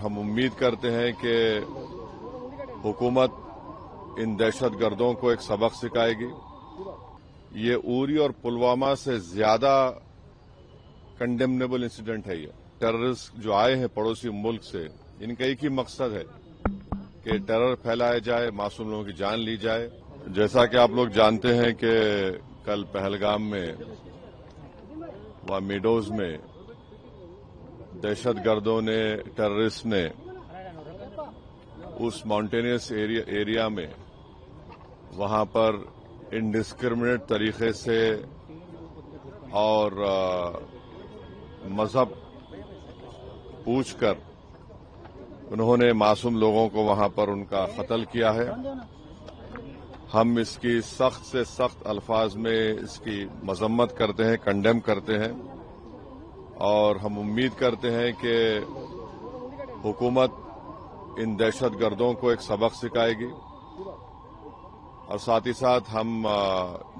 ہم امید کرتے ہیں کہ حکومت ان دہشت گردوں کو ایک سبق سکھائے گی۔ یہ اوری اور پلوامہ سے زیادہ کنڈیمنیبل انسیڈنٹ ہے۔ یہ ٹیررسٹ جو آئے ہیں پڑوسی ملک سے، ان کا ایک ہی مقصد ہے کہ ٹیرر پھیلایا جائے، معصوم لوگوں کی جان لی جائے۔ جیسا کہ آپ لوگ جانتے ہیں کہ کل پہلگام میں و میڈوز میں دہشت گردوں نے، ٹیررسٹ نے اس ماؤنٹینیس ایریا میں وہاں پر انڈسکریمنیٹ طریقے سے اور مذہب پوچھ کر انہوں نے معصوم لوگوں کو وہاں پر ان کا قتل کیا ہے۔ ہم اس کی سخت سے سخت الفاظ میں اس کی مذمت کرتے ہیں، کنڈیم کرتے ہیں، اور ہم امید کرتے ہیں کہ حکومت ان دہشت گردوں کو ایک سبق سکھائے گی، اور ساتھ ہی ساتھ ہم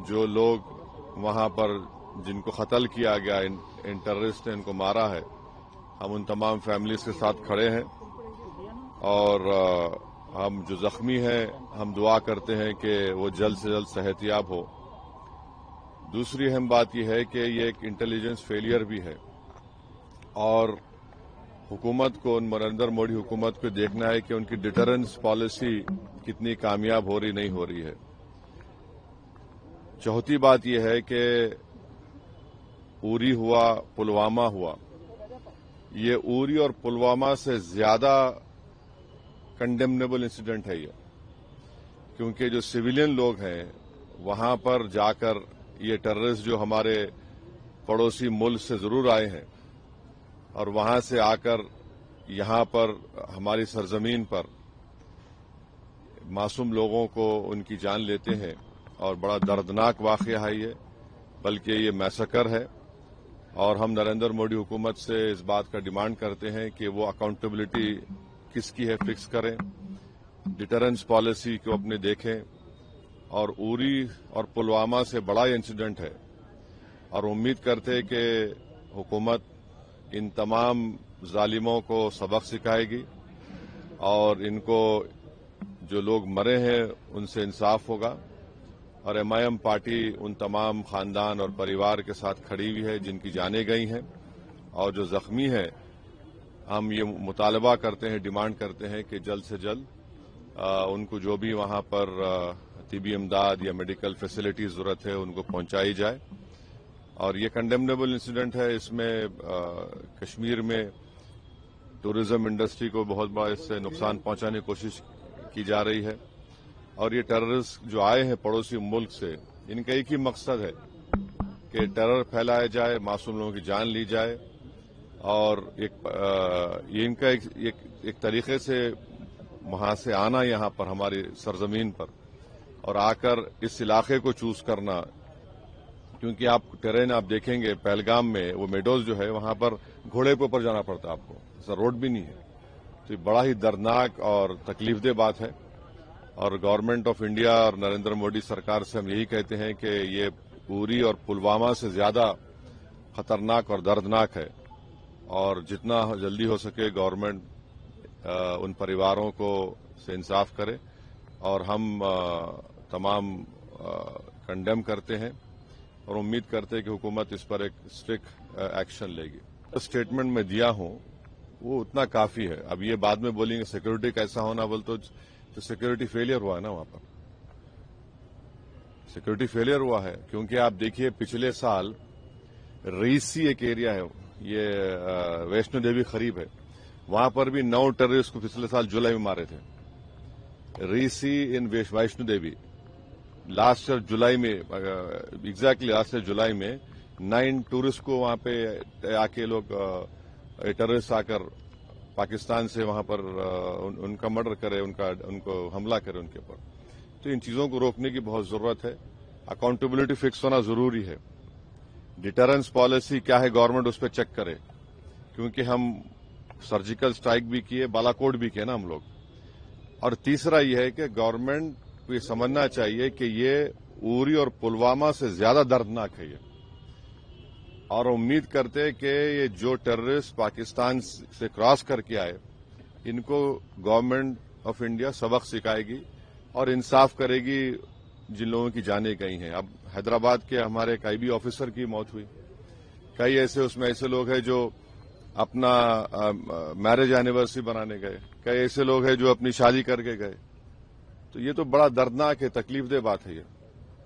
جو لوگ وہاں پر جن کو قتل کیا گیا، ان ٹیررسٹ نے ان کو مارا ہے، ہم ان تمام فیملیز کے ساتھ کھڑے ہیں، اور ہم جو زخمی ہیں ہم دعا کرتے ہیں کہ وہ جلد سے جلد صحت یاب ہو۔ دوسری اہم بات یہ ہے کہ یہ ایک انٹیلیجنس فیلئر بھی ہے، اور حکومت کو، نریندر مودی حکومت کو دیکھنا ہے کہ ان کی ڈیٹرنس پالیسی کتنی کامیاب ہو رہی نہیں ہو رہی ہے۔ چوتھی بات یہ ہے کہ اوری ہوا، پلوامہ ہوا، یہ اوری اور پلوامہ سے زیادہ کنڈیمنیبل انسیڈنٹ ہے یہ، کیونکہ جو سویلین لوگ ہیں وہاں پر جا کر یہ ٹیررسٹ جو ہمارے پڑوسی ملک سے ضرور آئے ہیں اور وہاں سے آ کر یہاں پر ہماری سرزمین پر معصوم لوگوں کو ان کی جان لیتے ہیں، اور بڑا دردناک واقعہ ہے یہ، بلکہ یہ میسکر ہے، اور ہم نریندر مودی حکومت سے اس بات کا ڈیمانڈ کرتے ہیں کہ وہ اکاؤنٹیبلٹی کس کی ہے فکس کریں، ڈیٹرنس پالیسی کو اپنے دیکھیں، اور اوری اور پلوامہ سے بڑا انسیڈنٹ ہے، اور امید کرتے کہ حکومت ان تمام ظالموں کو سبق سکھائے گی، اور ان کو جو لوگ مرے ہیں ان سے انصاف ہوگا، اور ایم پارٹی ان تمام خاندان اور پریوار کے ساتھ کھڑی ہوئی ہے جن کی جانیں گئی ہیں، اور جو زخمی ہیں ہم یہ مطالبہ کرتے ہیں، ڈیمانڈ کرتے ہیں کہ جلد سے جلد ان کو جو بھی وہاں پر طبی امداد یا میڈیکل فیسلٹیز ضرورت ہے ان کو پہنچائی جائے۔ اور یہ کنڈیمنیبل انسیڈنٹ ہے، اس میں کشمیر میں ٹورزم انڈسٹری کو بہت بڑا اس سے نقصان پہنچانے کی کوشش کی جا رہی ہے، اور یہ ٹیررسٹ جو آئے ہیں پڑوسی ملک سے، ان کا ایک ہی مقصد ہے کہ ٹیرر پھیلایا جائے، معصوم لوگوں کی جان لی جائے، اور یہ ان کا ایک طریقے سے وہاں سے آنا یہاں پر ہماری سرزمین پر، اور آ کر اس علاقے کو چوز کرنا، کیونکہ آپ ٹرین آپ دیکھیں گے پہلگام میں وہ میڈوز جو ہے وہاں پر گھوڑے کے اوپر جانا پڑتا ہے آپ کو، ایسا روڈ بھی نہیں ہے، تو یہ بڑا ہی دردناک اور تکلیف دہ بات ہے، اور گورنمنٹ آف انڈیا اور نریندر مودی سرکار سے ہم یہی کہتے ہیں کہ یہ اوری اور پلوامہ سے زیادہ خطرناک اور دردناک ہے، اور جتنا جلدی ہو سکے گورنمنٹ ان پریواروں کو سے انصاف کرے، اور ہم تمام کنڈیم کرتے ہیں اور امید کرتے ہیں کہ حکومت اس پر ایک اسٹرکٹ ایکشن لے گی۔ اسٹیٹمنٹ میں دیا ہوں وہ اتنا کافی ہے، اب یہ بعد میں بولیں گے سیکورٹی کیسا ہونا بول تو سیکورٹی فیلئر ہوا ہے نا، وہاں پر سیکورٹی فیلئر ہوا ہے، کیونکہ آپ دیکھیے پچھلے سال ریسی ایک ایریا ہے، یہ ویشنو دیوی قریب ہے، وہاں پر بھی 9 ٹیررسٹ کو پچھلے سال جولائی میں مارے تھے۔ ریسی ان ویشنو دیوی لاسٹ ایئر جولائی میں، ایگزیکٹلی لاسٹ ایئر جولائی میں 9 ٹورسٹ کو وہاں پہ آ کے لوگ ٹیررسٹ آ کر پاکستان سے وہاں پر ان کا مرڈر کرے، ان کو حملہ کرے ان کے اوپر، تو ان چیزوں کو روکنے کی بہت ضرورت ہے، اکاؤنٹیبلٹی فکس ہونا ضروری ہے، ڈیٹرنس پالیسی کیا ہے گورنمنٹ اس پہ چیک کرے، کیونکہ ہم سرجیکل سٹرائک بھی کیے، بالا کوٹ بھی کیے نا ہم لوگ، اور تیسرا یہ ہے کہ گورنمنٹ کو یہ سمجھنا چاہیے کہ یہ اوری اور پلوامہ سے زیادہ دردناک ہے یہ، اور امید کرتے کہ یہ جو ٹیررسٹ پاکستان سے کراس کر کے آئے ان کو گورنمنٹ آف انڈیا سبق سکھائے گی اور انصاف کرے گی جن لوگوں کی جانیں گئی ہیں. اب حیدرآباد کے ہمارے ایک IB آفیسر کی موت ہوئی. کئی اس میں ایسے لوگ ہیں جو اپنا میرج اینیورسری بنانے گئے. کئی ایسے لوگ ہیں جو اپنی شادی کر کے گئے. تو یہ تو بڑا دردناک ہے, تکلیف دہ بات ہے یہ.